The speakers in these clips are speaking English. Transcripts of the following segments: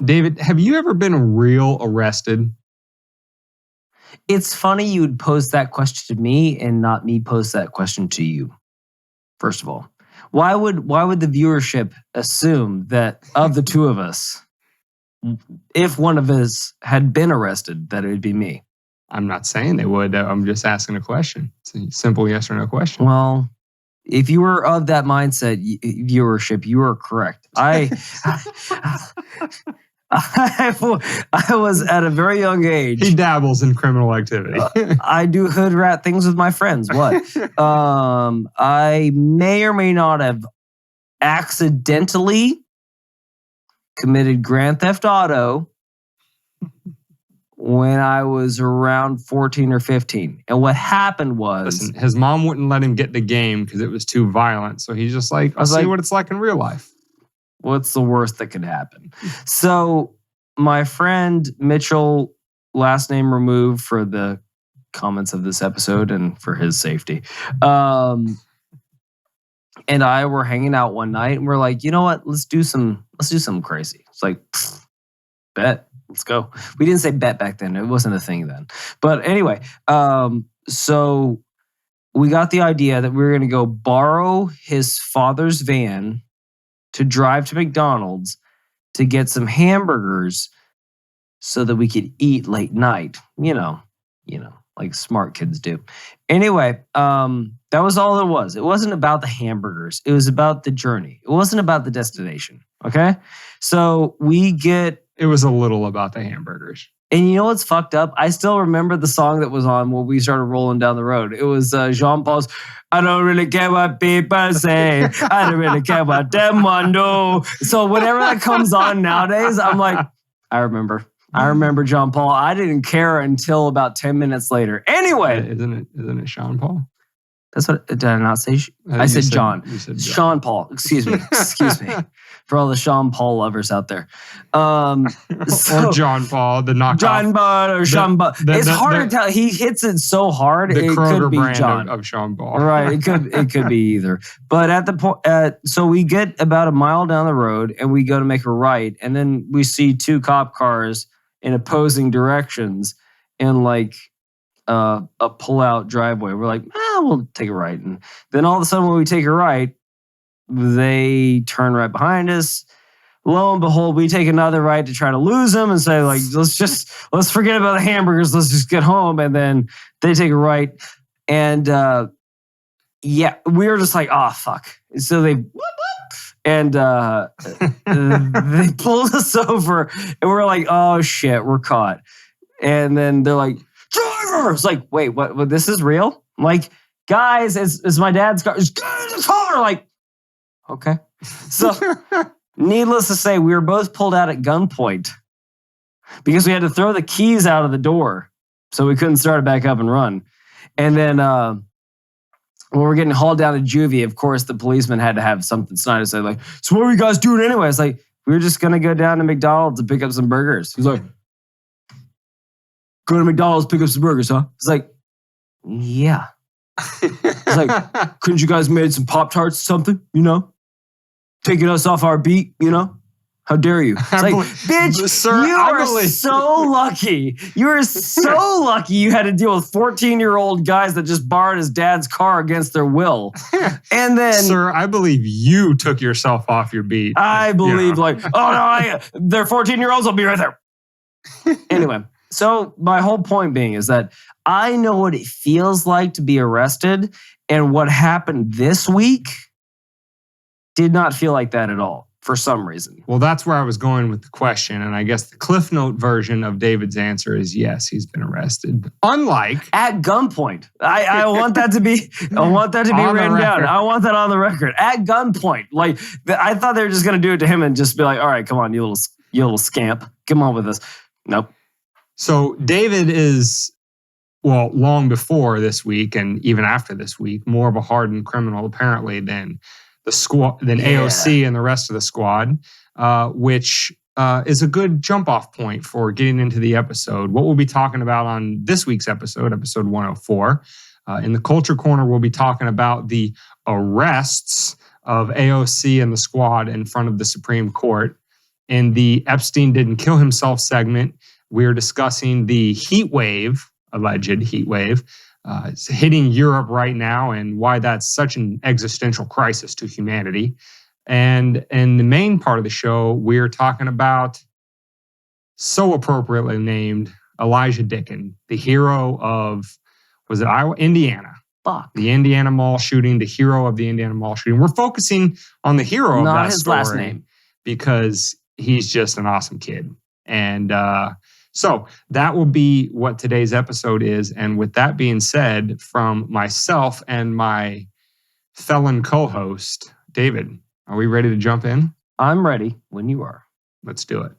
David, have you ever been real arrested? It's funny you would pose that question to me and not me pose that question to you. First of all, why would the viewership assume that of the two of us, if one of us had been arrested, that it would be me? I'm not saying they would. I'm just asking a question. It's a simple yes or no question. Well, if you were of that mindset, viewership, you are correct. I was at a very young age. He dabbles in criminal activity. I do hood rat things with my friends. What? I may or may not have accidentally committed Grand Theft Auto when I was around 14 or 15. And what happened was... Listen, his mom wouldn't let him get the game because it was too violent. So he's just like, I'll see what it's like in real life. What's the worst that could happen? So my friend Mitchell, last name removed for the comments of this episode and for his safety, and I were hanging out one night and we're like, you know what? Let's do something crazy. It's like, bet. Let's go. We didn't say bet back then. It wasn't a thing then. But anyway, so we got the idea that we were going to go borrow his father's van to drive to McDonald's to get some hamburgers so that we could eat late night. You know, like smart kids do. Anyway, that was all it was. It wasn't about the hamburgers. It was about the journey. It wasn't about the destination. Okay? So it was a little about the hamburgers. And you know what's fucked up? I still remember the song that was on when we started rolling down the road. It was Jean-Paul's, I don't really care what people say. I don't really care what them want to. So whenever that comes on nowadays, I'm like, I remember John Paul. I didn't care until about 10 minutes later. Anyway. Isn't it Sean Paul? That's what, did I not say? I said John. You said John. Sean Paul. Excuse me. For all the Sean Paul lovers out there. Or John Paul, the knockoff. John Paul or Sean Paul. It's hard to tell. He hits it so hard. The it Kroger could be brand John. Of Sean Paul. Right. It could be either. But at the point, so we get about a mile down the road and we go to make a right. And then we see two cop cars in opposing directions in like a pull-out driveway. We're like, we'll take a right. And then all of a sudden when we take a right, they turn right behind us. Lo and behold, we take another right to try to lose them and say, like, let's forget about the hamburgers. Let's just get home. And then they take a right. And we were just like, oh, fuck. So they and they pulled us over and we're like, oh, shit, we're caught. And then they're like, driver! It's like, wait, what? This is real? I'm like, guys, it's my dad's car. Just get in the car! Like, okay. So, needless to say, we were both pulled out at gunpoint because we had to throw the keys out of the door so we couldn't start it back up and run. And then when we're getting hauled down to juvie, of course, the policeman had to have something snide to say, like, so what were you guys doing anyway? It's like, we were just going to go down to McDonald's and pick up some burgers. He's like, go to McDonald's, pick up some burgers, huh? It's like, yeah. It's like, couldn't you guys made some Pop-Tarts or something, taking us off our beat, How dare you? It's like, bitch, sir, you are so lucky. You are so lucky you had to deal with 14-year-old guys that just borrowed his dad's car against their will. And then... Sir, I believe you took yourself off your beat. I believe they're 14-year-olds, I'll be right there. Anyway, so my whole point being is that I know what it feels like to be arrested, and what happened this week did not feel like that at all. For some reason. Well, that's where I was going with the question. And I guess the Cliff Note version of David's answer is yes, he's been arrested. Unlike... At gunpoint. I want that to be written down. I want that on the record. At gunpoint. Like, I thought they were just going to do it to him and just be like, all right, come on, you little scamp. Come on with this. Nope. So David is, well, long before this week and even after this week, more of a hardened criminal apparently than the squad, than AOC and the rest of the squad, which is a good jump-off point for getting into the episode. What we'll be talking about on this week's episode 104. In the Culture Corner, we'll be talking about the arrests of AOC and the squad in front of the Supreme Court. In the Epstein didn't kill himself segment, we're discussing the heat wave, alleged heat wave, it's hitting Europe right now and why that's such an existential crisis to humanity. And in the main part of the show, we're talking about, so appropriately named, Elisjsha Dicken, the hero of, was it Iowa? Indiana. Fuck. The Indiana mall shooting, the hero of the Indiana mall shooting. We're focusing on the hero of that Not his story last name. because he's just an awesome kid. And so that will be what today's episode is. And with that being said, from myself and my felon co-host, David, are we ready to jump in? I'm ready when you are. Let's do it.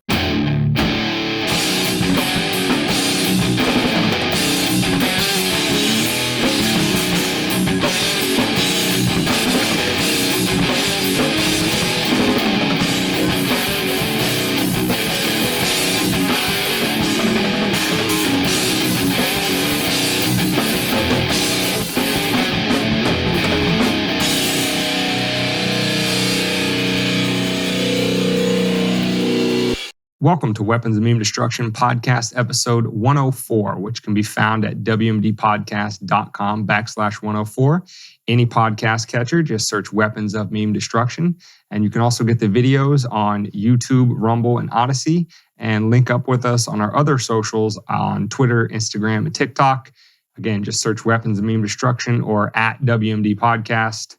Welcome to Weapons of Meme Destruction Podcast episode 104, which can be found at wmdpodcast.com/104. Any podcast catcher, just search Weapons of Meme Destruction. And you can also get the videos on YouTube, Rumble, and Odyssey, and link up with us on our other socials on Twitter, Instagram, and TikTok. Again, just search Weapons of Meme Destruction or at WMD Podcast.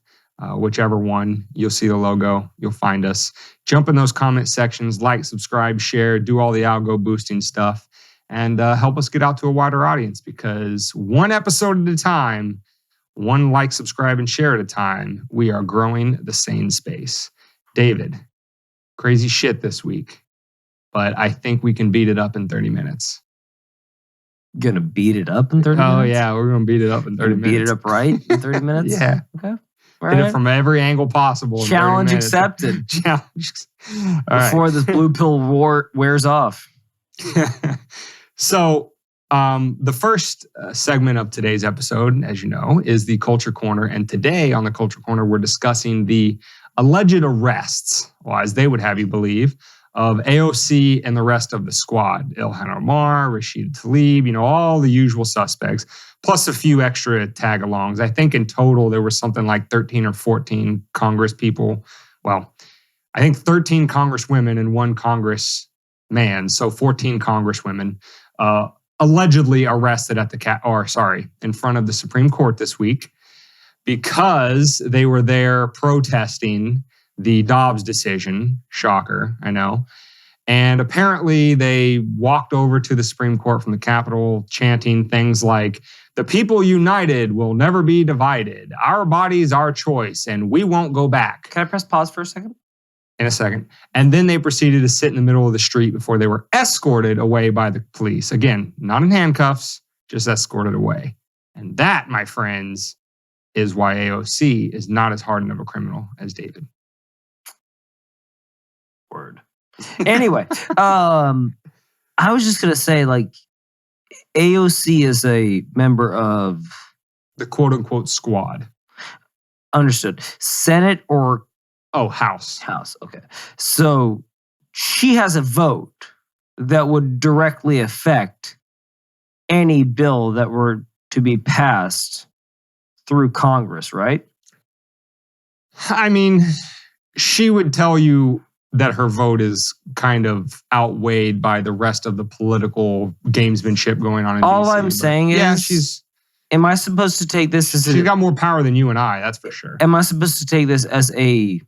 Whichever one, you'll see the logo, you'll find us. Jump in those comment sections, like, subscribe, share, do all the algo boosting stuff, and help us get out to a wider audience, because one episode at a time, one like, subscribe, and share at a time, we are growing the sane space. David, crazy shit this week, but I think we can beat it up in 30 minutes. Gonna beat it up in 30 minutes? Oh, yeah, we're going to beat it up in 30 minutes. Beat it up right in 30 minutes? Yeah. Okay. Hit it from every angle possible. Challenge accepted. Challenge. Before this blue pill war wears off. So the first segment of today's episode, as you know, is the Culture Corner. And today on the Culture Corner, we're discussing the alleged arrests, well, as they would have you believe, of AOC and the rest of the squad. Ilhan Omar, Rashid Tlaib, all the usual suspects, plus a few extra tag-alongs. I think in total there was something like 13 or 14 Congress people. Well, I think 13 Congresswomen and one Congressman, so 14 Congresswomen, allegedly arrested at in front of the Supreme Court this week because they were there protesting the Dobbs decision. Shocker, I know. And apparently they walked over to the Supreme Court from the Capitol chanting things like, "The people united will never be divided. Our bodies, our choice, and we won't go back." Can I press pause for a second? In a second. And then they proceeded to sit in the middle of the street before they were escorted away by the police. Again, not in handcuffs, just escorted away. And that, my friends, is why AOC is not as hardened of a criminal as David. Word. Anyway, I was just going to say, AOC is a member of the quote-unquote squad. Understood. Senate or... Oh, House. House, okay. So she has a vote that would directly affect any bill that were to be passed through Congress, right? I mean, she would tell you that her vote is kind of outweighed by the rest of the political gamesmanship going on in All DC, I'm saying is, yeah, am I supposed to take this as she's got more power than you and I, that's for sure. Am I supposed to take this as a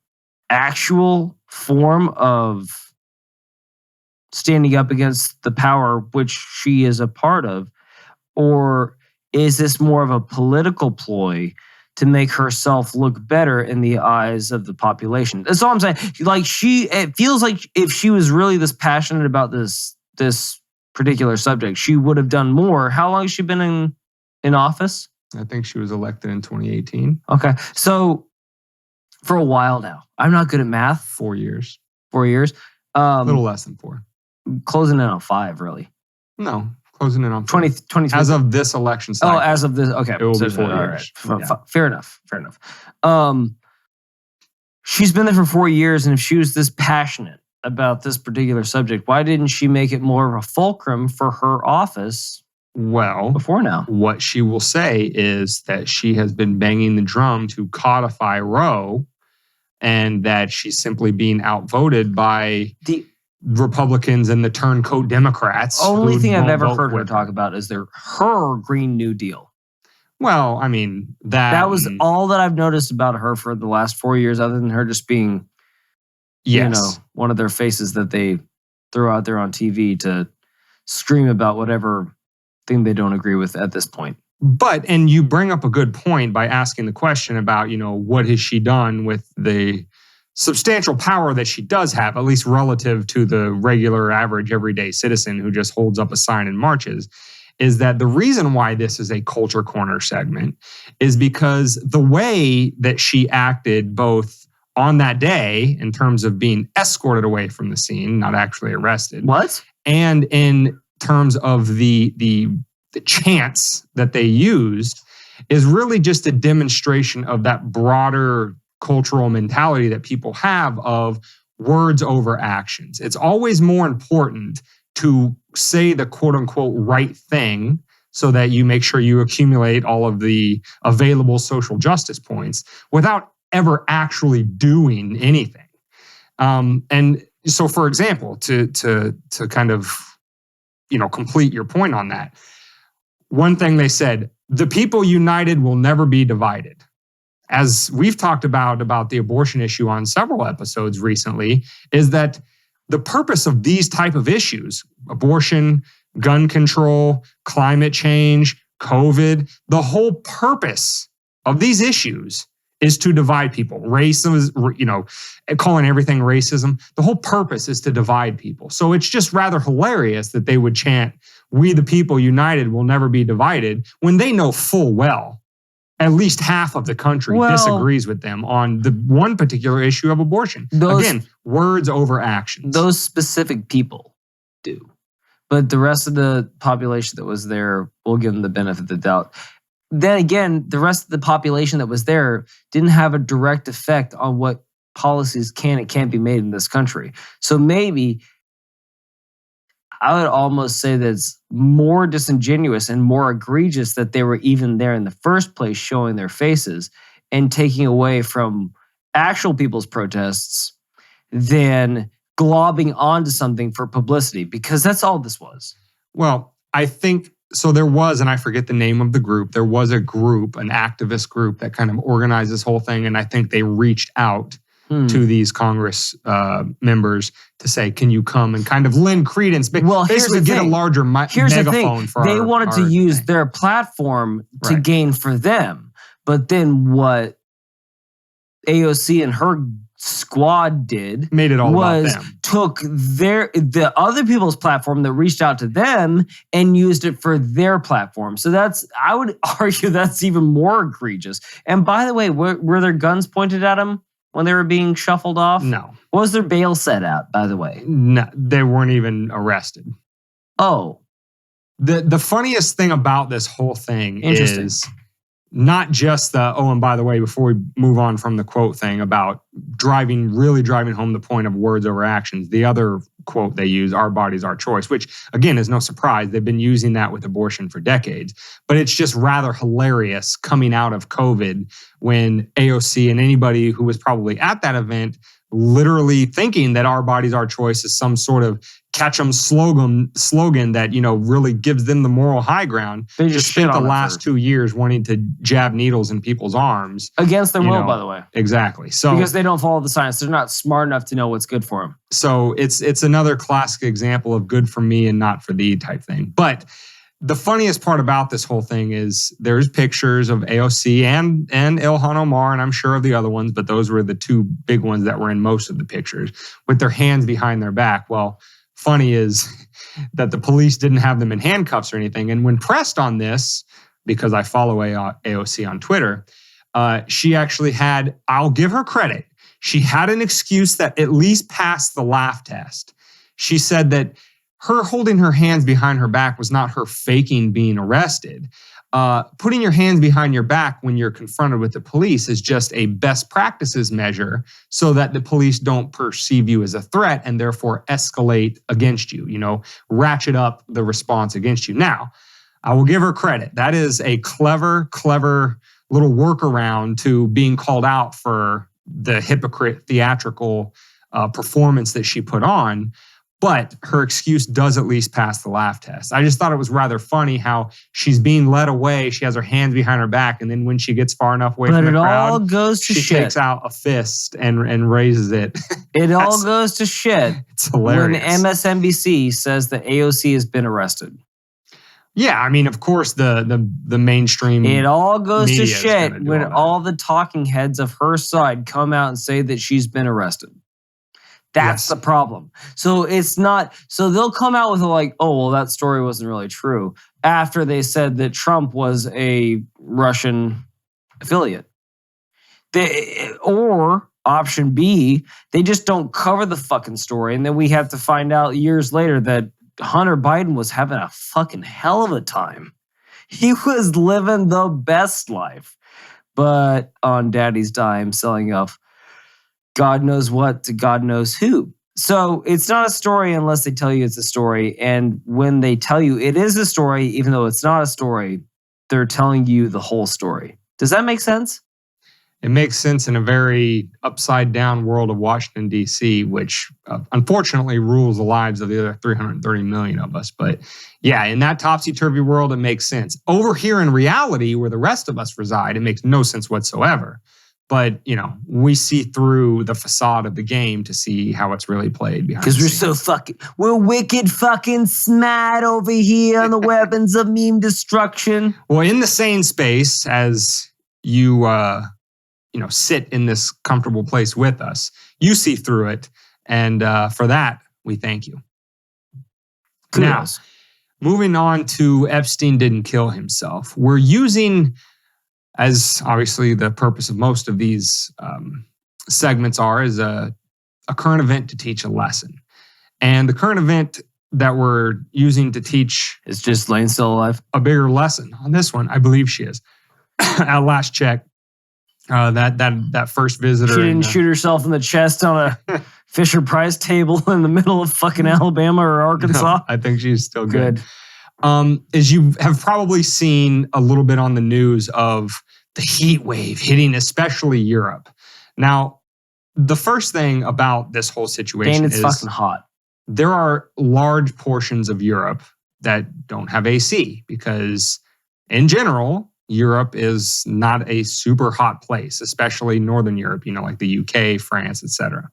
actual form of standing up against the power which she is a part of? Or is this more of a political ploy to make herself look better in the eyes of the population? That's all I'm saying. It feels like if she was really this passionate about this particular subject, she would have done more. How long has she been in office? I think she was elected in 2018. Okay. So for a while now. I'm not good at math. 4 years. 4 years. A little less than 4. Closing in on 5, really. No. Closing in on 20. As of this election cycle. Oh, as of this. Okay. It will be 4 years. Right. Yeah. Fair enough. Fair enough. She's been there for 4 years, and if she was this passionate about this particular subject. Why didn't she make it more of a fulcrum for her office before now? What she will say is that she has been banging the drum to codify Roe and that she's simply being outvoted by the Republicans and the turncoat Democrats. Only thing I've ever heard her talk about is her Green New Deal. Well, I mean, that was all that I've noticed about her for the last 4 years, other than her just being, one of their faces that they throw out there on TV to scream about whatever thing they don't agree with at this point. But, and you bring up a good point by asking the question about, what has she done with the substantial power that she does have, at least relative to the regular, average, everyday citizen who just holds up a sign and marches, is that the reason why this is a Culture Corner segment is because the way that she acted both on that day in terms of being escorted away from the scene, not actually arrested. What? And in terms of the chants that they used is really just a demonstration of that broader cultural mentality that people have of words over actions. It's always more important to say the quote unquote right thing so that you make sure you accumulate all of the available social justice points without ever actually doing anything. And so, for example, to kind of, complete your point on that, one thing they said, the people united will never be divided. As we've talked about the abortion issue on several episodes recently, is that the purpose of these type of issues, abortion, gun control, climate change, COVID, the whole purpose of these issues is to divide people. Racism, calling everything racism. The whole purpose is to divide people. So it's just rather hilarious that they would chant, "We the people united will never be divided," when they know full well at least half of the country disagrees with them on the one particular issue of abortion. Again, words over actions. Those specific people do. But the rest of the population that was there, we'll give them the benefit of the doubt. Then again, the rest of the population that was there didn't have a direct effect on what policies can and can't be made in this country. So maybe I would almost say that it's more disingenuous and more egregious that they were even there in the first place showing their faces and taking away from actual people's protests than globbing onto something for publicity, because that's all this was. Well, I think, so there was, and I forget the name of the group, there was a group, an activist group that kind of organized this whole thing, and I think they reached out to these Congress members to say, can you come and kind of lend credence, basically get a larger megaphone for they wanted to use their platform to gain for them. But then what AOC and her squad did made it all about them. Took the other people's platform that reached out to them and used it for their platform. So I would argue that's even more egregious. And by the way, were there guns pointed at them when they were being shuffled off? No. What was their bail set at, by the way? No, they weren't even arrested. Oh. The funniest thing about this whole thing is not just and by the way, before we move on from the quote thing about really driving home the point of words over actions, the other quote they use, "Our bodies, our choice," which again is no surprise. They've been using that with abortion for decades, but it's just rather hilarious coming out of COVID when AOC and anybody who was probably at that event literally thinking that "our bodies, our choice" is some sort of catch 'em slogan that, really gives them the moral high ground. They just spent the last 2 years wanting to jab needles in people's arms. Against their will, by the way. Exactly. So because they don't follow the science. They're not smart enough to know what's good for them. So it's another classic example of good for me and not for thee type thing. But the funniest part about this whole thing is there's pictures of AOC and Ilhan Omar, and I'm sure of the other ones, but those were the two big ones that were in most of the pictures, with their hands behind their back. Well, funny is that the police didn't have them in handcuffs or anything. And when pressed on this, because I follow AOC on Twitter, she actually had, I'll give her credit, she had an excuse that at least passed the laugh test. She said that her holding her hands behind her back was not her faking being arrested. putting your hands behind your back when you're confronted with the police is just a best practices measure so that the police don't perceive you as a threat and therefore escalate against you, ratchet up the response against you. Now, I will give her credit. That is a clever little workaround to being called out for the hypocrite theatrical performance that she put on. But her excuse does at least pass the laugh test. I just thought it was rather funny how she's being led away. She has her hands behind her back. And then when she gets far enough away from the crowd, all goes to she shit. takes out a fist and raises it. It all goes to shit. It's hilarious. When MSNBC says that AOC has been arrested. Yeah, I mean, of course, the mainstream. It all goes to media shit when all the talking heads of her side come out and say that she's been arrested. That's the problem. So it's not, so they'll come out with like, oh, well, that story wasn't really true after they said that Trump was a Russian affiliate. Or option B, they just don't cover the fucking story. And then we have to find out years later that Hunter Biden was having a fucking hell of a time. He was living the best life, but on daddy's dime, selling off God knows what to God knows who. So it's not a story unless they tell you it's a story. And when they tell you it is a story, even though it's not a story, they're telling you the whole story. Does that make sense? It makes sense in a very upside down world of Washington, D.C., which unfortunately rules the lives of the other 330 million of us. But yeah, in that topsy-turvy world, it makes sense. Over here in reality, where the rest of us reside, it makes no sense whatsoever. But, we see through the facade of the game to see how it's really played behind the scenes. Because we're wicked fucking smart over here on the weapons of meme destruction. Well, in the same space as you, sit in this comfortable place with us, you see through it. And for that, we thank you. Kudos. Now, moving on to Epstein didn't kill himself. We're using, as obviously the purpose of most of these segments are, is a current event to teach a lesson. And the current event that we're using to teach is just Lane still alive? A bigger lesson on this one. I believe she is. At last check, that first visitor. She didn't shoot herself in the chest on a Fisher Price table in the middle of fucking Alabama or Arkansas? No, I think she's still good. As you have probably seen a little bit on the news of the heat wave hitting especially Europe. Now, the first thing about this whole situation Dane, it's fucking hot. There are large portions of Europe that don't have AC because in general, Europe is not a super hot place, especially Northern Europe, like the UK, France, etc.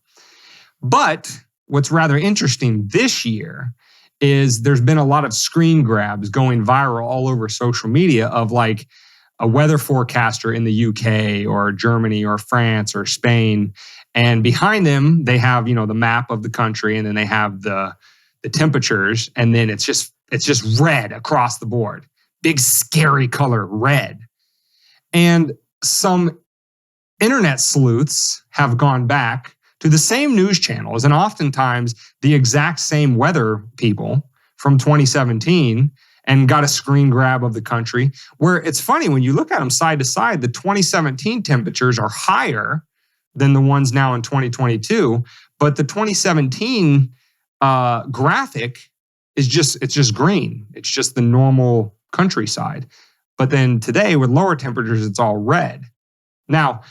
But what's rather interesting this year is there's been a lot of screen grabs going viral all over social media of like a weather forecaster in the UK or Germany or France or Spain. And behind them, they have, the map of the country, and then they have the temperatures, and then it's just red across the board. Big scary color, red. And some internet sleuths have gone back to the same news channels and oftentimes the exact same weather people from 2017 and got a screen grab of the country, where it's funny when you look at them side to side, the 2017 temperatures are higher than the ones now in 2022, but the 2017 graphic is just green. It's just the normal countryside. But then today with lower temperatures, it's all red. Now,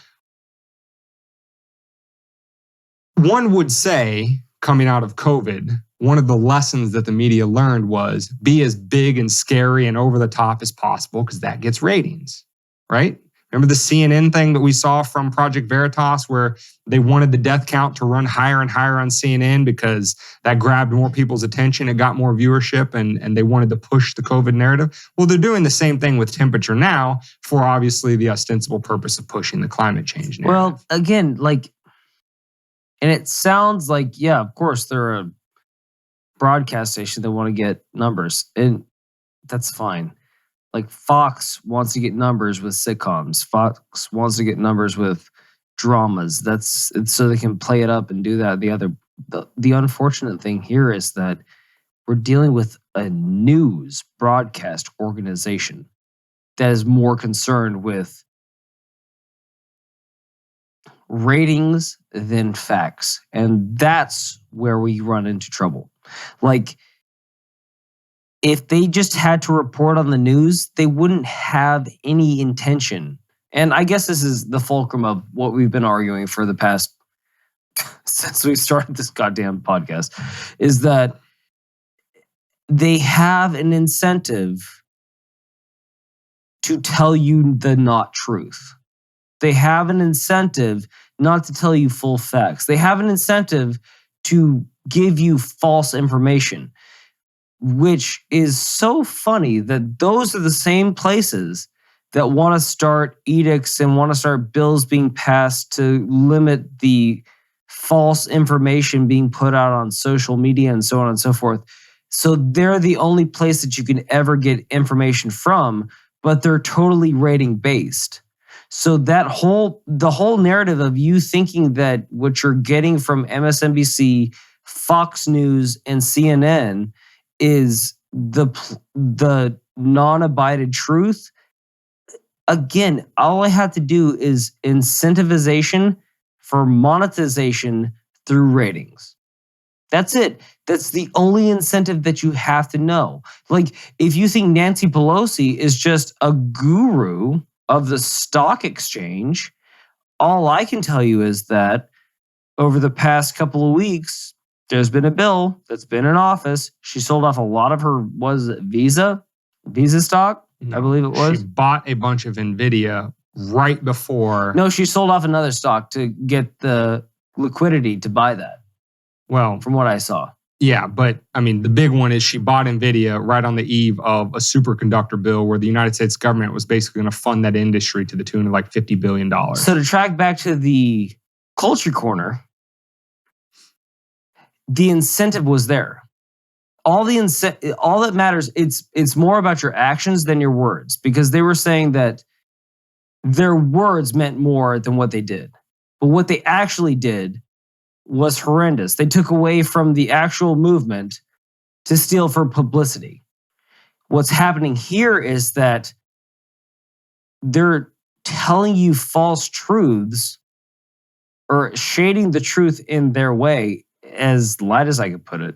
one would say, coming out of COVID, one of the lessons that the media learned was be as big and scary and over the top as possible because that gets ratings, right? Remember the CNN thing that we saw from Project Veritas where they wanted the death count to run higher and higher on CNN because that grabbed more people's attention, it got more viewership, and they wanted to push the COVID narrative? Well, they're doing the same thing with temperature now for obviously the ostensible purpose of pushing the climate change narrative. Well, again, and it sounds like, yeah, of course, they're a broadcast station that want to get numbers, and that's fine. Like Fox wants to get numbers with sitcoms. Fox wants to get numbers with dramas. It's so they can play it up and do that. The unfortunate thing here is that we're dealing with a news broadcast organization. that is more concerned with ratings than facts. And that's where we run into trouble. Like, if they just had to report on the news, they wouldn't have any intention. And I guess this is the fulcrum of what we've been arguing for the past, since we started this goddamn podcast, is that they have an incentive to tell you the not truth. They have an incentive not to tell you full facts. They have an incentive to give you false information, which is so funny that those are the same places that want to start edicts and want to start bills being passed to limit the false information being put out on social media and so on and so forth. So they're the only place that you can ever get information from, but they're totally rating based. So the whole narrative of you thinking that what you're getting from MSNBC, Fox News, and CNN is the non-abided truth. Again, all I have to do is incentivization for monetization through ratings. That's it. That's the only incentive that you have to know. Like, if you think Nancy Pelosi is just a guru of the stock exchange, all I can tell you is that over the past couple of weeks, there's been a bill that's been in office. She sold off a lot of her, Visa stock, I believe it was. She bought a bunch of NVIDIA right before. No, she sold off another stock to get the liquidity to buy that. Well, from what I saw. Yeah, but I mean, the big one is she bought NVIDIA right on the eve of a superconductor bill where the United States government was basically going to fund that industry to the tune of like $50 billion. So to track back to the culture corner, the incentive was there. All that matters, it's more about your actions than your words, because they were saying that their words meant more than what they did. But what they actually did was horrendous. They took away from the actual movement to steal for publicity. What's happening here is that they're telling you false truths or shading the truth in their way, as light as I could put it,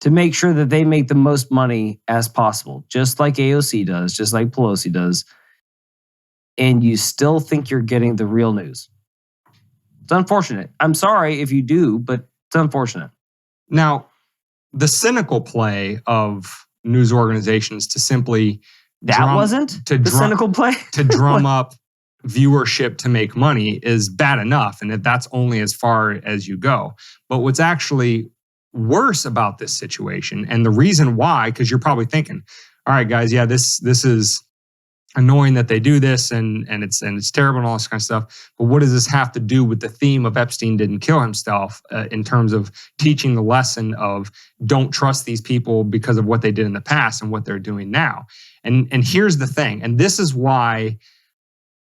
to make sure that they make the most money as possible, just like AOC does, just like Pelosi does. And you still think you're getting the real news. It's unfortunate. I'm sorry if you do, but it's unfortunate. Now, the cynical play of news organizations to simply cynical play to drum up viewership to make money is bad enough, and that's only as far as you go. But what's actually worse about this situation, and the reason why, because you're probably thinking, all right, guys, yeah, this is annoying that they do this and it's terrible and all this kind of stuff. But what does this have to do with the theme of Epstein didn't kill himself in terms of teaching the lesson of don't trust these people because of what they did in the past and what they're doing now? And here's the thing, and this is why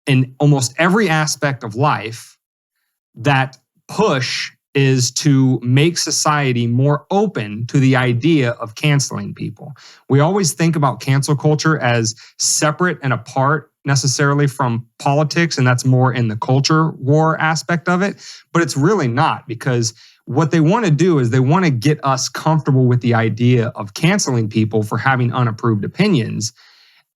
in almost every aspect of life, that push is to make society more open to the idea of canceling people. We always think about cancel culture as separate and apart necessarily from politics, and that's more in the culture war aspect of it, but it's really not, because what they want to do is they want to get us comfortable with the idea of canceling people for having unapproved opinions.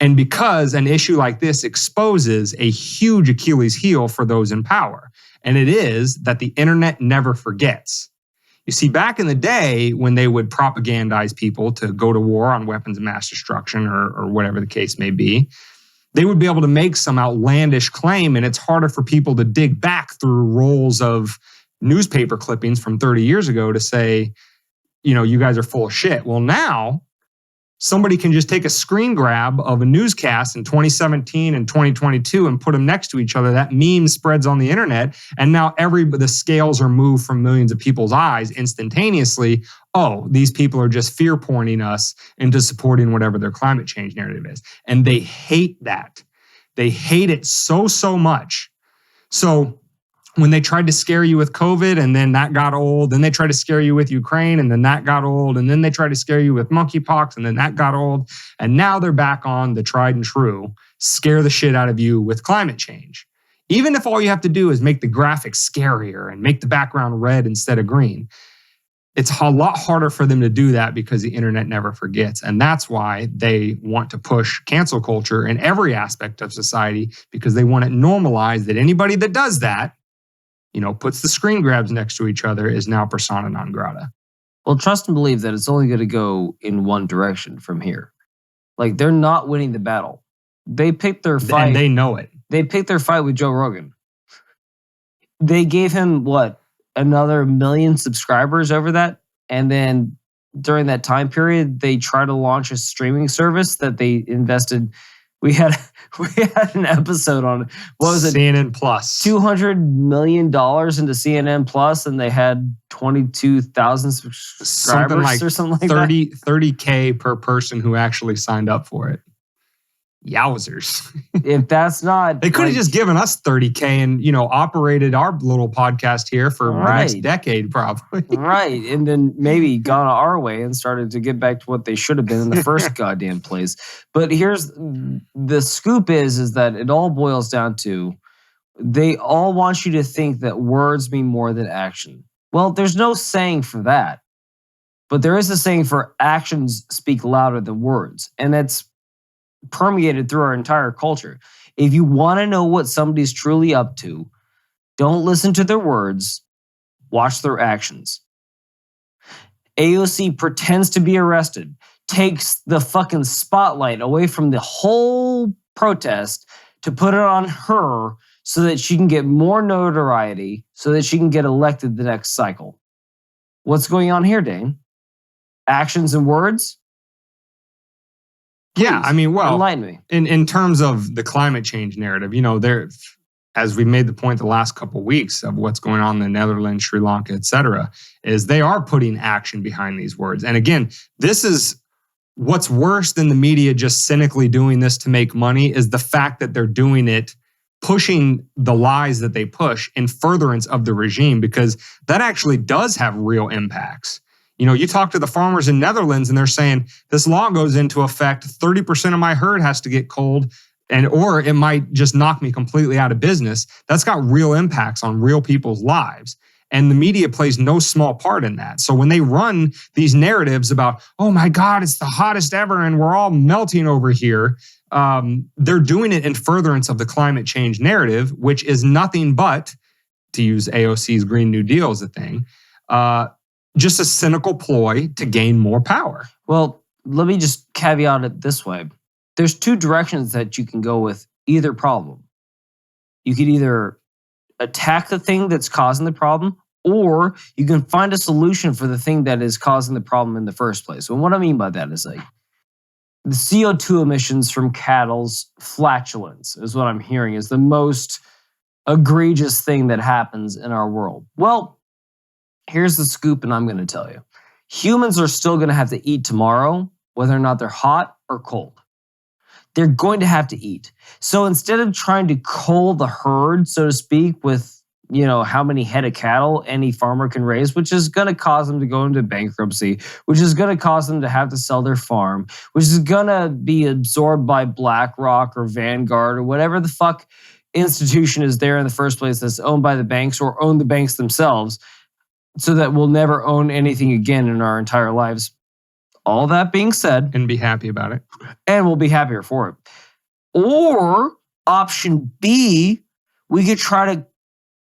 And because an issue like this exposes a huge Achilles heel for those in power, and it is that the internet never forgets. You see, back in the day when they would propagandize people to go to war on weapons of mass destruction or whatever the case may be, they would be able to make some outlandish claim, and it's harder for people to dig back through rolls of newspaper clippings from 30 years ago to say, you know, you guys are full of shit. Well, now somebody can just take a screen grab of a newscast in 2017 and 2022 and put them next to each other. That meme spreads on the internet, and now the scales are moved from millions of people's eyes instantaneously. Oh, these people are just fear porning us into supporting whatever their climate change narrative is. And they hate that. They hate it so much. So when they tried to scare you with COVID and then that got old, then they tried to scare you with Ukraine and then that got old, and then they tried to scare you with monkeypox and then that got old. And now they're back on the tried and true, scare the shit out of you with climate change. Even if all you have to do is make the graphics scarier and make the background red instead of green. It's a lot harder for them to do that because the internet never forgets. And that's why they want to push cancel culture in every aspect of society, because they want it normalized that anybody that does that, puts the screen grabs next to each other, is now persona non grata. Well, trust and believe that it's only going to go in one direction from here. Like, they're not winning the battle. They picked their fight. And they know it. They picked their fight with Joe Rogan. They gave him, another 1 million subscribers over that. And then during that time period, they tried to launch a streaming service that they invested. We had an episode on, what was it? CNN Plus. $200 million into CNN Plus, and they had 22,000 subscribers or something like 30K per person who actually signed up for it. Yowzers. If that's not... They could have just given us 30K and, operated our little podcast here for the next decade, probably. Right. And then maybe gone our way and started to get back to what they should have been in the first goddamn place. But here's the scoop is that it all boils down to, they all want you to think that words mean more than action. Well, there's no saying for that. But there is a saying for actions speak louder than words. And that's permeated through our entire culture. If you want to know what somebody's truly up to, don't listen to their words, watch their actions. AOC pretends to be arrested, takes the fucking spotlight away from the whole protest to put it on her so that she can get more notoriety, so that she can get elected the next cycle. What's going on here, Dane? Actions and words? Please, yeah, enlighten me. In terms of the climate change narrative, there, as we made the point the last couple of weeks of what's going on in the Netherlands, Sri Lanka, et cetera, is they are putting action behind these words. And again, this is what's worse than the media just cynically doing this to make money, is the fact that they're doing it, pushing the lies that they push in furtherance of the regime, because that actually does have real impacts. You talk to the farmers in Netherlands and they're saying this law goes into effect, 30% of my herd has to get culled, or it might just knock me completely out of business. That's got real impacts on real people's lives. And the media plays no small part in that. So when they run these narratives about, oh my God, it's the hottest ever and we're all melting over here, they're doing it in furtherance of the climate change narrative, which is nothing but, to use AOC's Green New Deal as a thing, just a cynical ploy to gain more power. Well, let me just caveat it this way. There's two directions that you can go with either problem. You could either attack the thing that's causing the problem, or you can find a solution for the thing that is causing the problem in the first place. And what I mean by that is the CO2 emissions from cattle's flatulence is what I'm hearing is the most egregious thing that happens in our world. Well, here's the scoop, and I'm going to tell you. Humans are still going to have to eat tomorrow, whether or not they're hot or cold. They're going to have to eat. So instead of trying to cull the herd, so to speak, with how many head of cattle any farmer can raise, which is going to cause them to go into bankruptcy, which is going to cause them to have to sell their farm, which is going to be absorbed by BlackRock or Vanguard or whatever the fuck institution is there in the first place that's owned by the banks or own the banks themselves, so that we'll never own anything again in our entire lives. All that being said... And be happy about it. And we'll be happier for it. Or option B, we could try to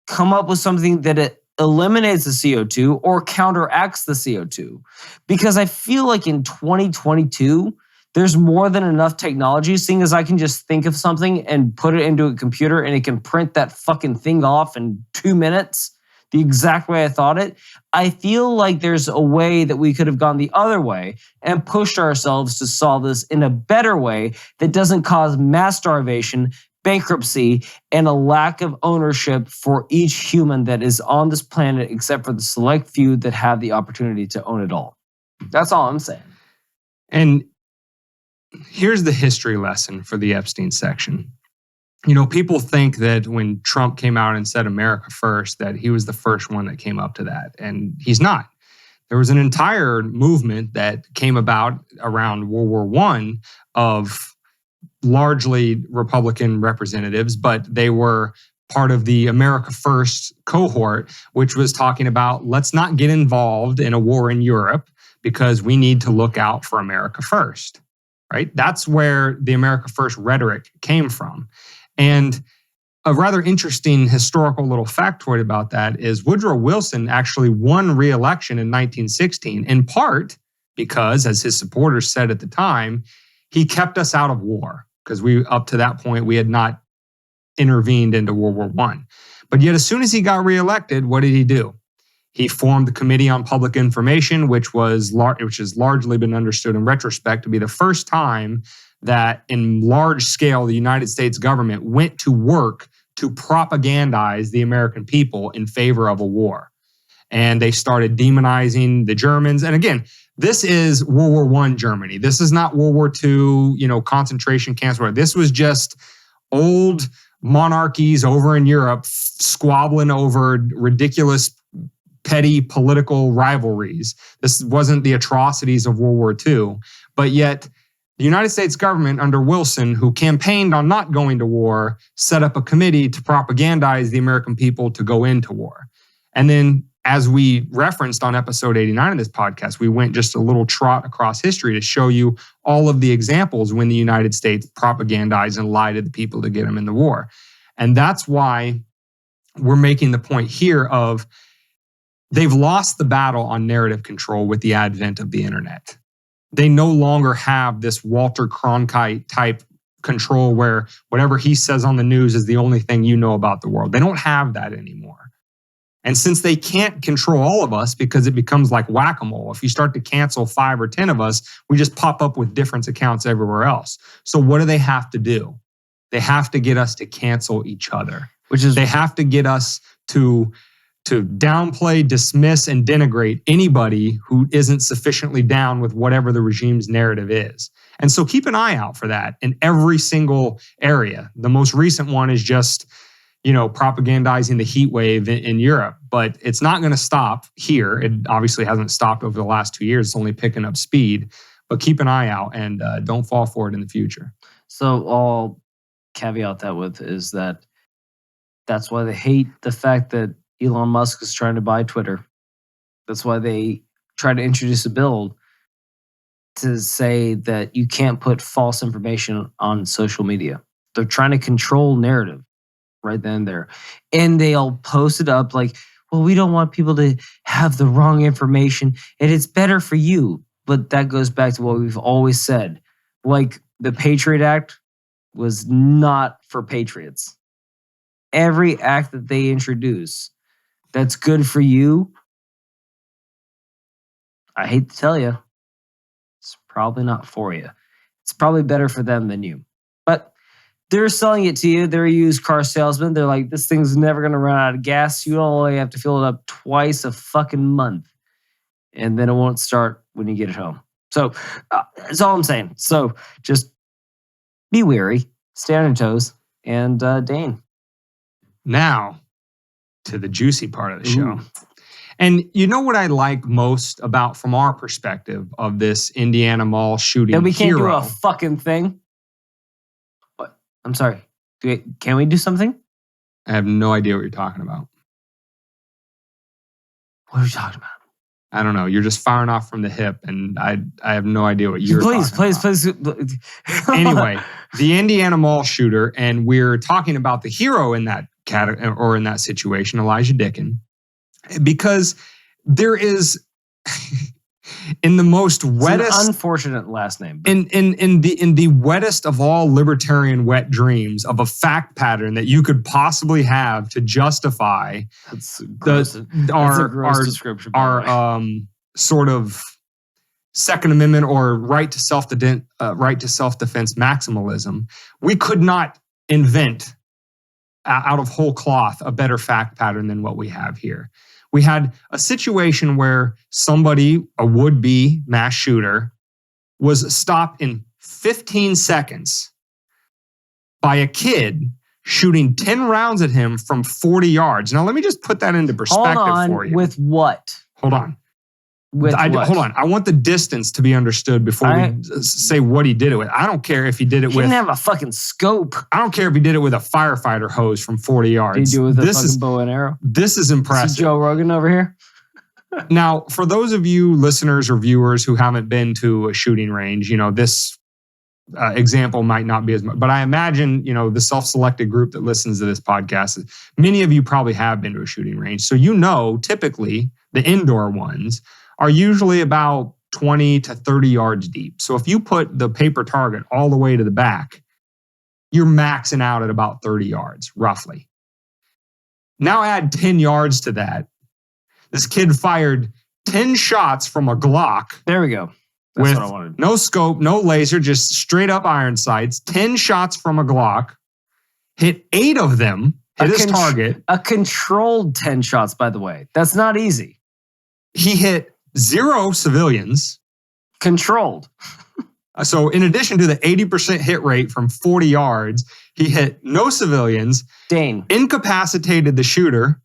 come up with something that eliminates the CO2 or counteracts the CO2. Because I feel like in 2022, there's more than enough technology, seeing as I can just think of something and put it into a computer and it can print that fucking thing off in 2 minutes, the exact way I thought it. I feel like there's a way that we could have gone the other way and pushed ourselves to solve this in a better way that doesn't cause mass starvation, bankruptcy, and a lack of ownership for each human that is on this planet, except for the select few that have the opportunity to own it all. That's all I'm saying. And here's the history lesson for the Epstein section. people think that when Trump came out and said America first, that he was the first one that came up to that. And he's not. There was an entire movement that came about around World War I of largely Republican representatives, but they were part of the America First cohort, which was talking about, let's not get involved in a war in Europe because we need to look out for America first, right? That's where the America First rhetoric came from. And a rather interesting historical little factoid about that is Woodrow Wilson actually won re-election in 1916, in part because, as his supporters said at the time, he kept us out of war, because up to that point, we had not intervened into World War I. But yet, as soon as he got reelected, what did he do? He formed the Committee on Public Information, which has largely been understood in retrospect to be the first time that in large scale, the United States government went to work to propagandize the American people in favor of a war. And they started demonizing the Germans. And again, this is World War I Germany. This is not World War II, concentration camps. This was just old monarchies over in Europe squabbling over ridiculous, petty political rivalries. This wasn't the atrocities of World War II. But yet, the United States government under Wilson, who campaigned on not going to war, set up a committee to propagandize the American people to go into war. And then, as we referenced on episode 89 of this podcast, we went just a little trot across history to show you all of the examples when the United States propagandized and lied to the people to get them in the war. And that's why we're making the point here of they've lost the battle on narrative control with the advent of the internet. They no longer have this Walter Cronkite type control where whatever he says on the news is the only thing you know about the world. They don't have that anymore. And since they can't control all of us because it becomes like whack-a-mole, if you start to cancel 5 or 10 of us, we just pop up with different accounts everywhere else. So what do they have to do? They have to get us to cancel each other. They have to get us to downplay, dismiss, and denigrate anybody who isn't sufficiently down with whatever the regime's narrative is. And so keep an eye out for that in every single area. The most recent one is just, propagandizing the heat wave in Europe, but it's not going to stop here. It obviously hasn't stopped over the last 2 years. It's only picking up speed, but keep an eye out and don't fall for it in the future. So I'll caveat that with is that's why they hate the fact that Elon Musk is trying to buy Twitter. That's why they try to introduce a bill to say that you can't put false information on social media. They're trying to control narrative right then and there. And they'll post it up like, well, we don't want people to have the wrong information and it's better for you. But that goes back to what we've always said. Like the Patriot Act was not for patriots. Every act that they introduce that's good for you, I hate to tell you, it's probably not for you. It's probably better for them than you. But they're selling it to you. They're a used car salesman. They're like, this thing's never going to run out of gas. You only have to fill it up twice a fucking month. And then it won't start when you get it home. So that's all I'm saying. So just be wary, stay on your toes, and Dane. Now to the juicy part of the show. And you know what I like most about, from our perspective, of this Indiana Mall shooting that we can't hero? do a fucking thing? What? I'm sorry. Can we do something? I have no idea what you're talking about. What are you talking about? I don't know. You're just firing off from the hip, and I have no idea what you're talking about. Please. Anyway, the Indiana Mall shooter, and we're talking about the hero in that category or in that situation, Elisjsha Dicken, because there is in the most wettest, it's an unfortunate last name, in the wettest of all libertarian wet dreams of a fact pattern that you could possibly have to justify our description, our sort of Second Amendment or right to self-defense maximalism. We could not invent out of whole cloth a better fact pattern than what we have here. We had a situation where somebody, a would-be mass shooter, was stopped in 15 seconds by a kid shooting 10 rounds at him from 40 yards. Now, let me just put that into perspective for you. With what? Hold on. What? Hold on. I want the distance to be understood before we say what he did it with. I don't care if he did it with... He didn't have a fucking scope. I don't care if he did it with a firefighter hose from 40 yards. Did he do it with a fucking bow and arrow? This is impressive. This is Joe Rogan over here. Now, for those of you listeners or viewers who haven't been to a shooting range, this example might not be as much. But I imagine, the self-selected group that listens to this podcast, many of you probably have been to a shooting range. So typically, the indoor ones are usually about 20 to 30 yards deep. So if you put the paper target all the way to the back, you're maxing out at about 30 yards, roughly. Now add 10 yards to that. This kid fired 10 shots from a Glock. There we go. That's what I wanted. No scope, no laser, just straight up iron sights. 10 shots from a Glock. Hit 8 of them. Hit his target. A controlled 10 shots, by the way. That's not easy. He hit 0 civilians. Controlled. So in addition to the 80% hit rate from 40 yards, he hit no civilians. Dane. Incapacitated the shooter.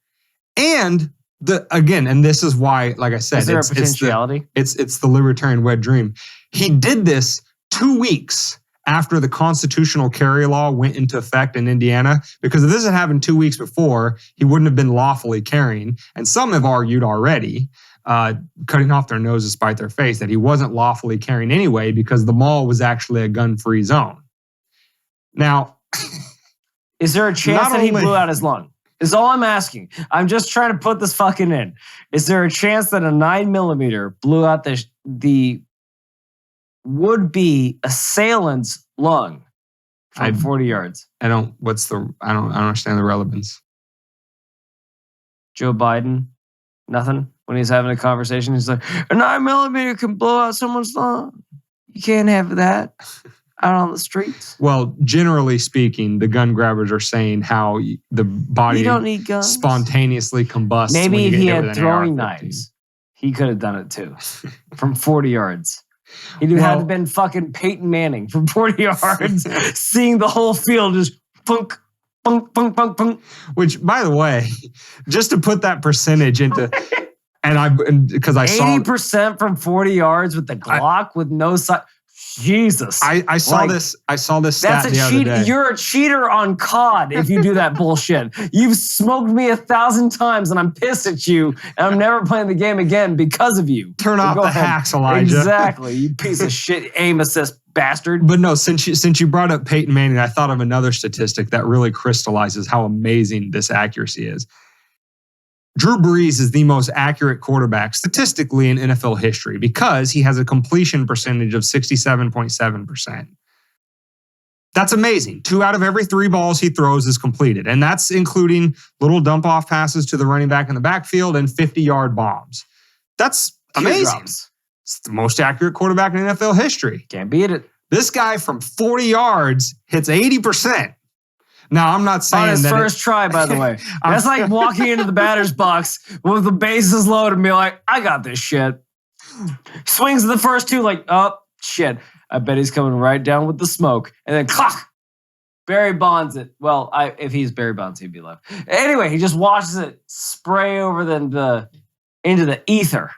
And and this is why, like I said, is there a potentiality? It's the libertarian wet dream. He did this 2 weeks after the constitutional carry law went into effect in Indiana, because if this had happened 2 weeks before, he wouldn't have been lawfully carrying. And some have argued already, cutting off their nose to spite their face, that he wasn't lawfully carrying anyway because the mall was actually a gun-free zone. Now, is there a chance that he blew out his lung? Is all I'm asking. I'm just trying to put this fucking in. Is there a chance that a 9mm blew out the would-be assailant's lung from 40 yards? I don't understand the relevance. Joe Biden, nothing. When he's having a conversation, he's like, a 9mm can blow out someone's lung. You can't have that out on the streets. Well, generally speaking, the gun grabbers are saying how the body you don't need guns. Spontaneously combusts. Maybe if he had throwing knives, he could have done it too from 40 yards. He'd have had to have been fucking Peyton Manning from 40 yards, seeing the whole field just punk, punk, punk, punk, punk. Which, by the way, just to put that percentage into... because I saw 80% from 40 yards with the Glock with no sight. Jesus. I saw this stat the other day. You're a cheater on COD if you do that bullshit. You've smoked me 1,000 times and I'm pissed at you and I'm never playing the game again because of you. Turn off the hacks, Elijah. Exactly. You piece of shit aim assist bastard. But no, since you brought up Peyton Manning, I thought of another statistic that really crystallizes how amazing this accuracy is. Drew Brees is the most accurate quarterback statistically in NFL history because he has a completion percentage of 67.7%. That's amazing. 2 out of every 3 balls he throws is completed. And that's including little dump-off passes to the running back in the backfield and 50-yard bombs. That's amazing. It's the most accurate quarterback in NFL history. Can't beat it. This guy from 40 yards hits 80%. Now, I'm not saying on his that first try, by the way. That's like walking into the batter's box with the bases loaded and be like, I got this shit. Swings the first 2 like, oh, shit. I bet he's coming right down with the smoke. And then, clock. Barry Bonds it. Well, if he's Barry Bonds, he'd be left. Anyway, he just watches it spray over into the ether.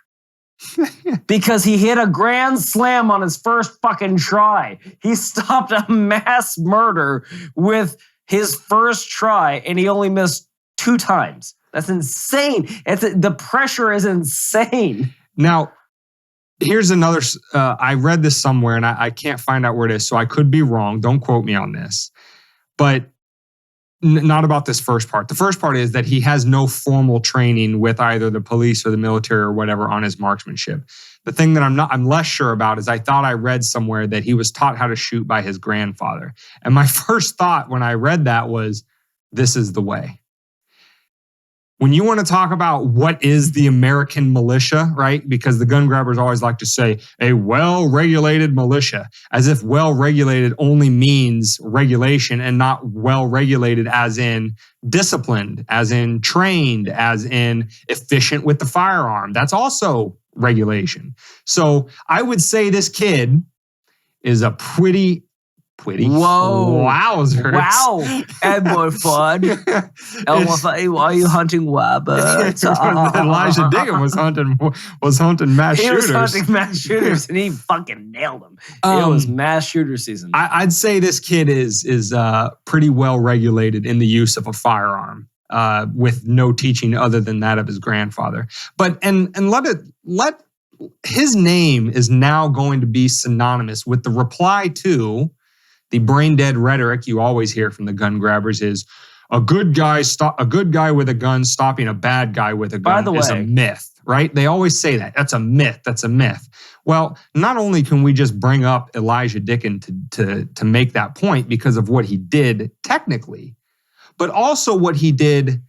Because he hit a grand slam on his first fucking try. He stopped a mass murder with his first try, and he only missed 2 times. That's insane. The pressure is insane. Now, here's another. I read this somewhere, and I can't find out where it is, so I could be wrong. Don't quote me on this. But not about this first part. The first part is that he has no formal training with either the police or the military or whatever on his marksmanship. The thing that I'm less sure about is I thought I read somewhere that he was taught how to shoot by his grandfather. And my first thought when I read that was, this is the way. When you want to talk about what is the American militia, right? Because the gun grabbers always like to say a well-regulated militia, as if well-regulated only means regulation and not well-regulated as in disciplined, as in trained, as in efficient with the firearm. That's also regulation. So I would say this kid is a pretty Pretty. Whoa. Wowzers. Wow. Edward Fudd. Are you hunting rabbits? Elisjsha Dicken was hunting mass shooters. He was hunting mass shooters and he fucking nailed them. It was mass shooter season. I'd say this kid is pretty well regulated in the use of a firearm, with no teaching other than that of his grandfather. But and let his name is now going to be synonymous with the reply to the brain dead rhetoric you always hear from the gun grabbers is a good guy with a gun stopping a bad guy with a gun. By the way, is a myth, right? They always say that. That's a myth. That's a myth. Well, not only can we just bring up Elisjsha Dicken to make that point because of what he did technically, but also what he did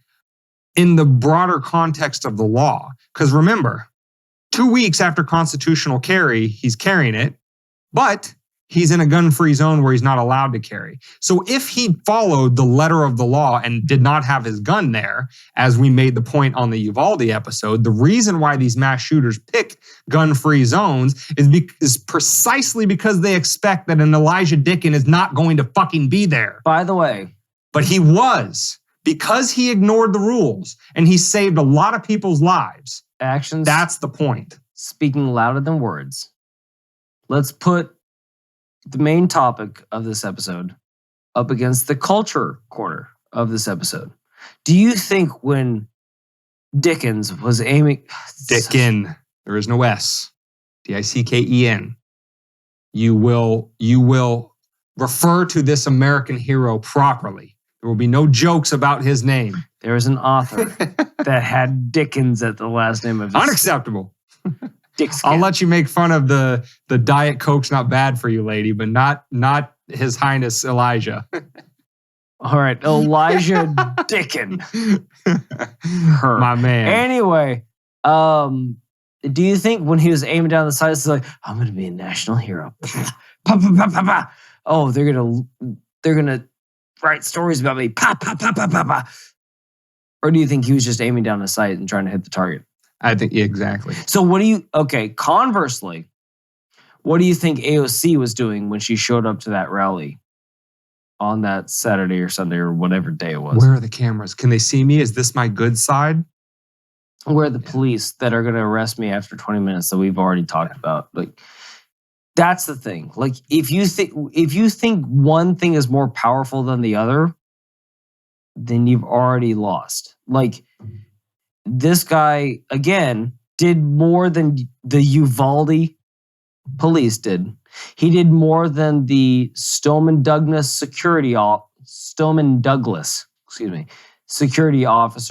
in the broader context of the law. Because remember, 2 weeks after constitutional carry, he's carrying it, but he's in a gun-free zone where he's not allowed to carry. So if he followed the letter of the law and did not have his gun there, as we made the point on the Uvalde episode, the reason why these mass shooters pick gun-free zones is precisely because they expect that an Elisjsha Dicken is not going to fucking be there. By the way. But he was, because he ignored the rules and he saved a lot of people's lives. Actions. That's the point. Speaking louder than words. Let's put the main topic of this episode up against the culture corner of this episode. Do you think when Dickens was aiming... Dicken. There is no S. Dicken. You will refer to this American hero properly. There will be no jokes about his name. There is an author that had Dickens at the last name of his... Unacceptable. Dickskin. I'll let you make fun of the Diet Coke's not bad for you, lady, but not His Highness Elijah. All right, Elisjsha Dicken. Her. My man. Anyway, do you think when he was aiming down the sights, he's like, I'm going to be a national hero. Pa, pa, pa, pa, pa. Oh, they're gonna write stories about me. Pa, pa, pa, pa, pa, pa. Or do you think he was just aiming down the sight and trying to hit the target? I think exactly. So conversely, what do you think AOC was doing when she showed up to that rally on that Saturday or Sunday or whatever day it was? Where are the cameras? Can they see me? Is this my good side? Where are the police that are going to arrest me after 20 minutes that we've already talked about? Like, that's the thing. Like, if you think one thing is more powerful than the other, then you've already lost. Like, this guy, again, did more than the Uvalde police did. He did more than the Stoneman Douglas security officer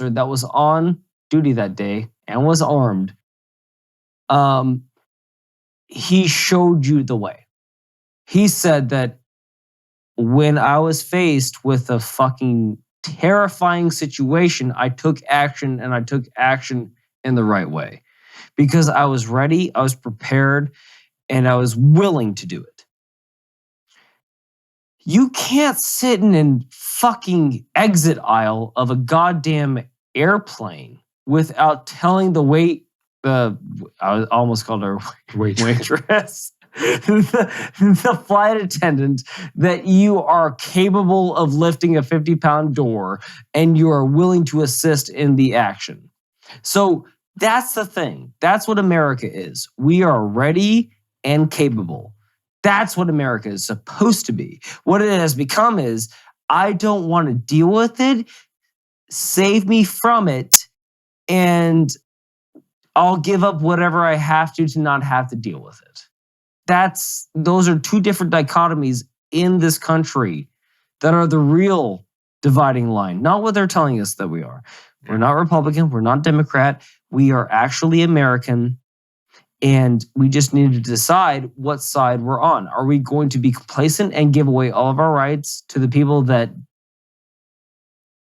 that was on duty that day and was armed. He showed you the way. He said that when I was faced with a fucking terrifying situation, I took action, and I took action in the right way because I was ready, I was prepared, and I was willing to do it. You can't sit in a fucking exit aisle of a goddamn airplane without telling the I almost called her waitress. the flight attendant that you are capable of lifting a 50-pound door and you are willing to assist in the action. So that's the thing. That's what America is. We are ready and capable. That's what America is supposed to be. What it has become is, I don't want to deal with it. Save me from it, and I'll give up whatever I have to not have to deal with it. Those are two different dichotomies in this country that are the real dividing line, not what they're telling us that we are. We're not Republican, we're not Democrat, we are actually American, and we just need to decide what side we're on. Are we going to be complacent and give away all of our rights to the people that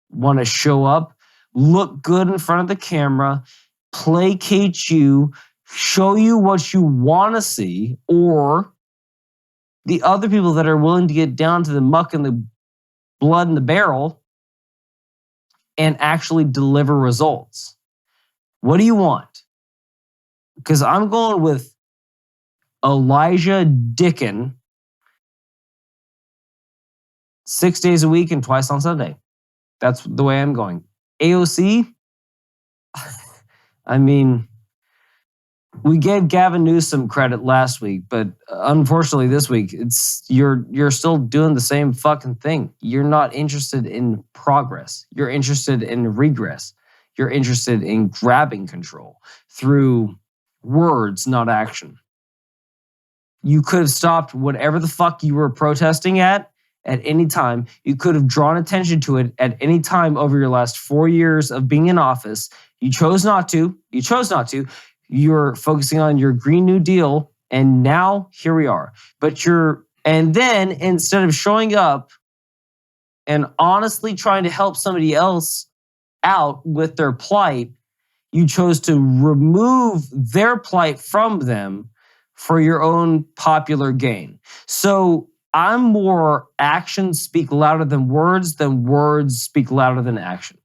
want to show up, look good in front of the camera, placate you, show you what you want to see, or the other people that are willing to get down to the muck and the blood in the barrel and actually deliver results? What do you want? Because I'm going with Elisjsha Dicken 6 days a week and twice on Sunday. That's the way I'm going. AOC, I mean, we gave Gavin Newsom credit last week, but unfortunately this week, you're still doing the same fucking thing. You're not interested in progress. You're interested in regress. You're interested in grabbing control through words, not action. You could have stopped whatever the fuck you were protesting at any time. You could have drawn attention to it at any time over your last 4 years of being in office. You chose not to. You're focusing on your Green New Deal, and now here we are. And then instead of showing up and honestly trying to help somebody else out with their plight, you chose to remove their plight from them for your own popular gain. So I'm more actions speak louder than words speak louder than action.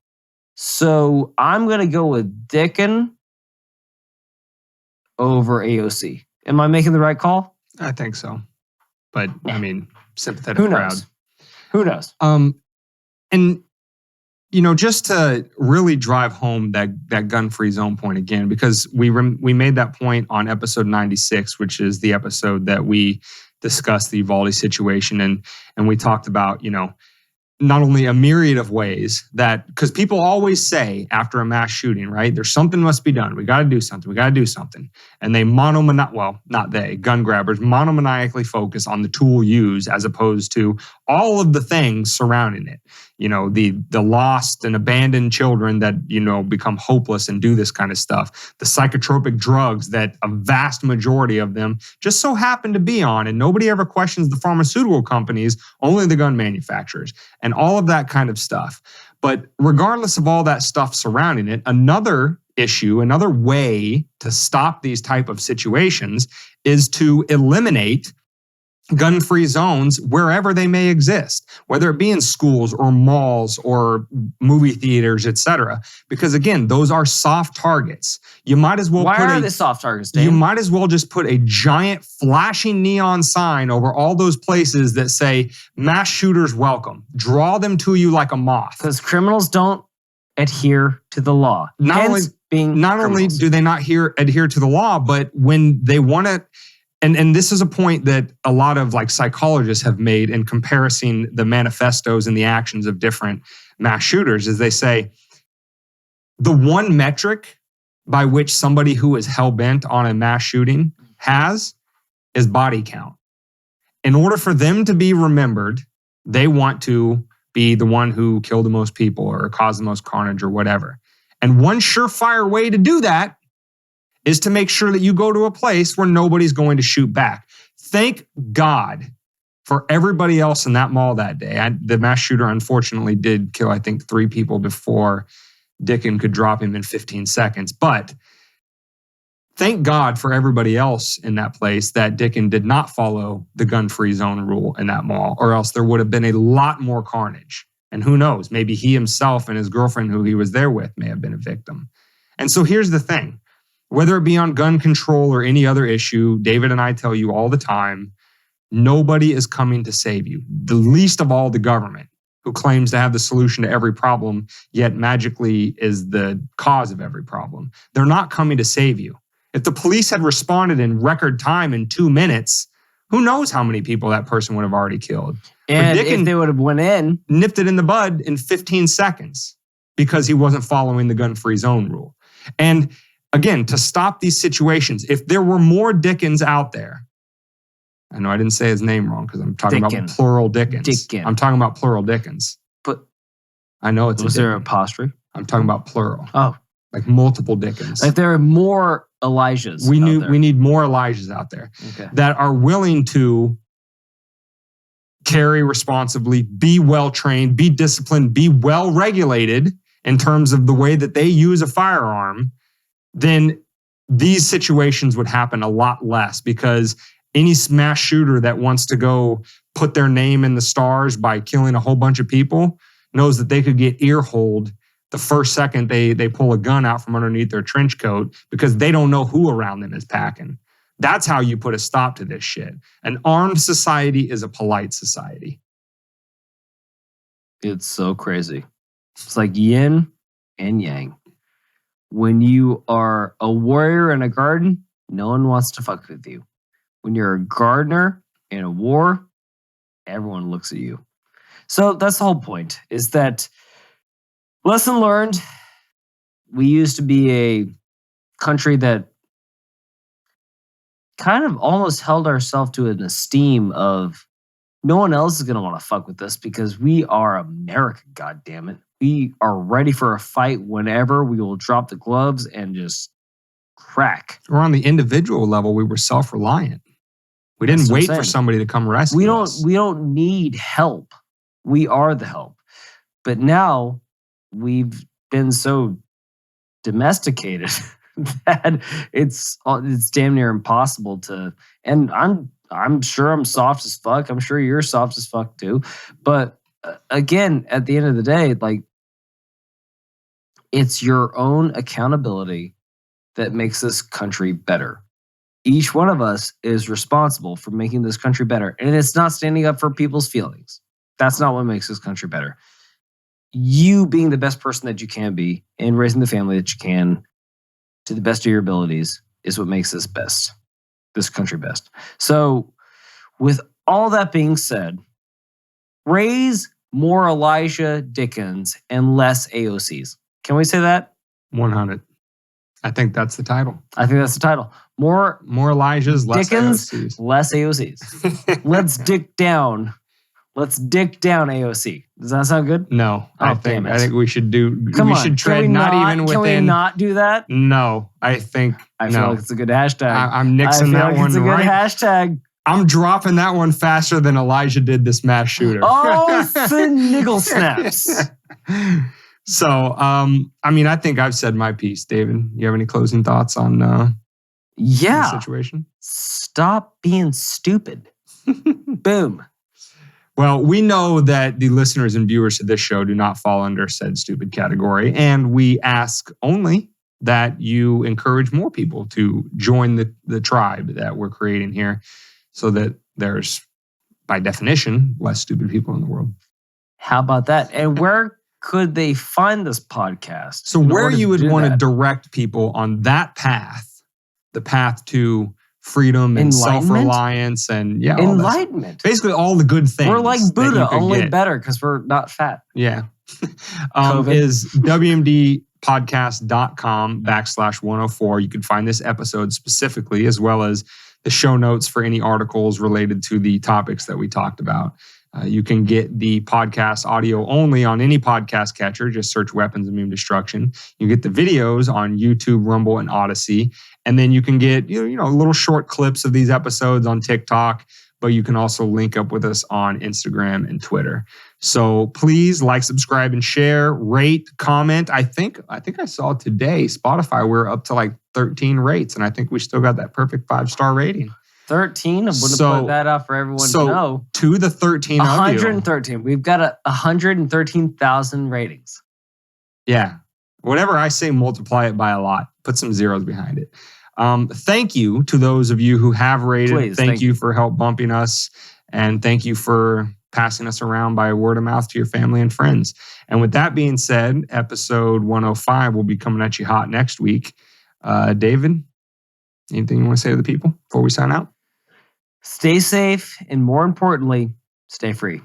So I'm going to go with Dicken over AOC. Am I making the right call? I think so. But, I mean, sympathetic Who crowd. knows? Who knows? And, you know, just to really drive home that gun-free zone point again, because we made that point on episode 96, which is the episode that we discussed the Uvalde situation. And we talked about, you know, not only a myriad of ways that, because people always say after a mass shooting, right, there's something must be done. We got to do something. And they gun grabbers monomaniacally focus on the tool used as opposed to all of the things surrounding it. You know, the lost and abandoned children that, you know, become hopeless and do this kind of stuff. The psychotropic drugs that a vast majority of them just so happen to be on. And nobody ever questions the pharmaceutical companies, only the gun manufacturers. And all of that kind of stuff. But regardless of all that stuff surrounding it, another issue, another way to stop these type of situations is to eliminate gun-free zones wherever they may exist, whether it be in schools or malls or movie theaters, etc. Because again, those are soft targets. You might as well Why are they soft targets, Dane? You might as well just put a giant flashing neon sign over all those places that say mass shooters welcome. Draw them to you like a moth. Because criminals don't adhere to the law. Not only do they not adhere to the law, but when they want to. And this is a point that a lot of like psychologists have made in comparison the manifestos and the actions of different mass shooters, is they say the one metric by which somebody who is hell-bent on a mass shooting is body count. In order for them to be remembered, they want to be the one who killed the most people or caused the most carnage or whatever. And one surefire way to do that is to make sure that you go to a place where nobody's going to shoot back. Thank God for everybody else in that mall that day. The mass shooter unfortunately did kill, I think, 3 people before Dicken could drop him in 15 seconds. But thank God for everybody else in that place that Dicken did not follow the gun-free zone rule in that mall, or else there would have been a lot more carnage. And who knows, maybe he himself and his girlfriend who he was there with may have been a victim. And so here's the thing. Whether it be on gun control or any other issue, David and I tell you all the time, nobody is coming to save you. The least of all the government, who claims to have the solution to every problem, yet magically is the cause of every problem. They're not coming to save you. If the police had responded in record time in 2 minutes, who knows how many people that person would have already killed. And if they would have went in, nipped it in the bud in 15 seconds because he wasn't following the gun-free zone rule. And again, to stop these situations, if there were more Dickens out there, I know I didn't say his name wrong because I'm talking about plural Dickens. Dicken. I'm talking about plural Dickens. But I know it's was there an apostrophe? I'm talking about plural. Oh. Like multiple Dickens. Like there are more Elijahs. We need more Elijahs out there that are willing to carry responsibly, be well trained, be disciplined, be well regulated in terms of the way that they use a firearm. Then these situations would happen a lot less, because any mass shooter that wants to go put their name in the stars by killing a whole bunch of people knows that they could get ear-holed the first second they pull a gun out from underneath their trench coat, because they don't know who around them is packing. That's how you put a stop to this shit. An armed society is a polite society. It's so crazy. It's like yin and yang. When you are a warrior in a garden, no one wants to fuck with you. When you're a gardener in a war, everyone looks at you. So that's the whole point, is that lesson learned. We used to be a country that kind of almost held ourselves to an esteem of no one else is going to want to fuck with us because we are America, goddammit. We are ready for a fight whenever. We will drop the gloves and just crack. Or on the individual level, we were self-reliant. We didn't wait for somebody to come rescue us. We don't need help. We are the help. But now we've been so domesticated that it's damn near impossible to. And I'm sure I'm soft as fuck. I'm sure you're soft as fuck too. But again, at the end of the day, like, it's your own accountability that makes this country better. Each one of us is responsible for making this country better. And it's not standing up for people's feelings. That's not what makes this country better. You being the best person that you can be and raising the family that you can to the best of your abilities is what makes this country best. So with all that being said, raise more Elisjsha Dickens and less AOCs. Can we say that? 100. I think that's the title. More Elijahs, less Dickens, AOCs. less AOCs. Let's dick down AOC. Does that sound good? No, I think we should do. Come we on, should tread can we not even within. Can we not do that? No, I think. I feel like it's a good hashtag. I'm nixing that one. It's a good right. hashtag. I'm dropping that one faster than Elijah did this mass shooter. Oh, niggle snaps. So, I mean, I think I've said my piece. David, you have any closing thoughts on the situation? Stop being stupid. Boom. Well, we know that the listeners and viewers of this show do not fall under said stupid category, and we ask only that you encourage more people to join the tribe that we're creating here so that there's, by definition, less stupid people in the world. How about that? And where could they find this podcast? So where you would want to direct people on that path, the path to freedom and self-reliance and enlightenment. Basically all the good things. We're like Buddha, only better because we're not fat. Yeah. Is wmdpodcast.com/104. You can find this episode specifically, as well as the show notes for any articles related to the topics that we talked about. You can get the podcast audio only on any podcast catcher. Just search Weapons of Meme Destruction. You get the videos on YouTube, Rumble, and Odyssey. And then you can get little short clips of these episodes on TikTok, but you can also link up with us on Instagram and Twitter. So please like, subscribe, and share, rate, comment. I think I saw today, Spotify, we're up to like 13 rates, and I think we still got that perfect 5-star rating. 13? I wouldn't put that out for everyone to know. To the 13 113. We've got 113,000 ratings. Yeah. Whatever I say, multiply it by a lot. Put some zeros behind it. Thank you to those of you who have rated. Please, thank you for help bumping us. And thank you for passing us around by word of mouth to your family and friends. And with that being said, episode 105 will be coming at you hot next week. David, anything you want to say to the people before we sign out? Stay safe, and more importantly, stay free.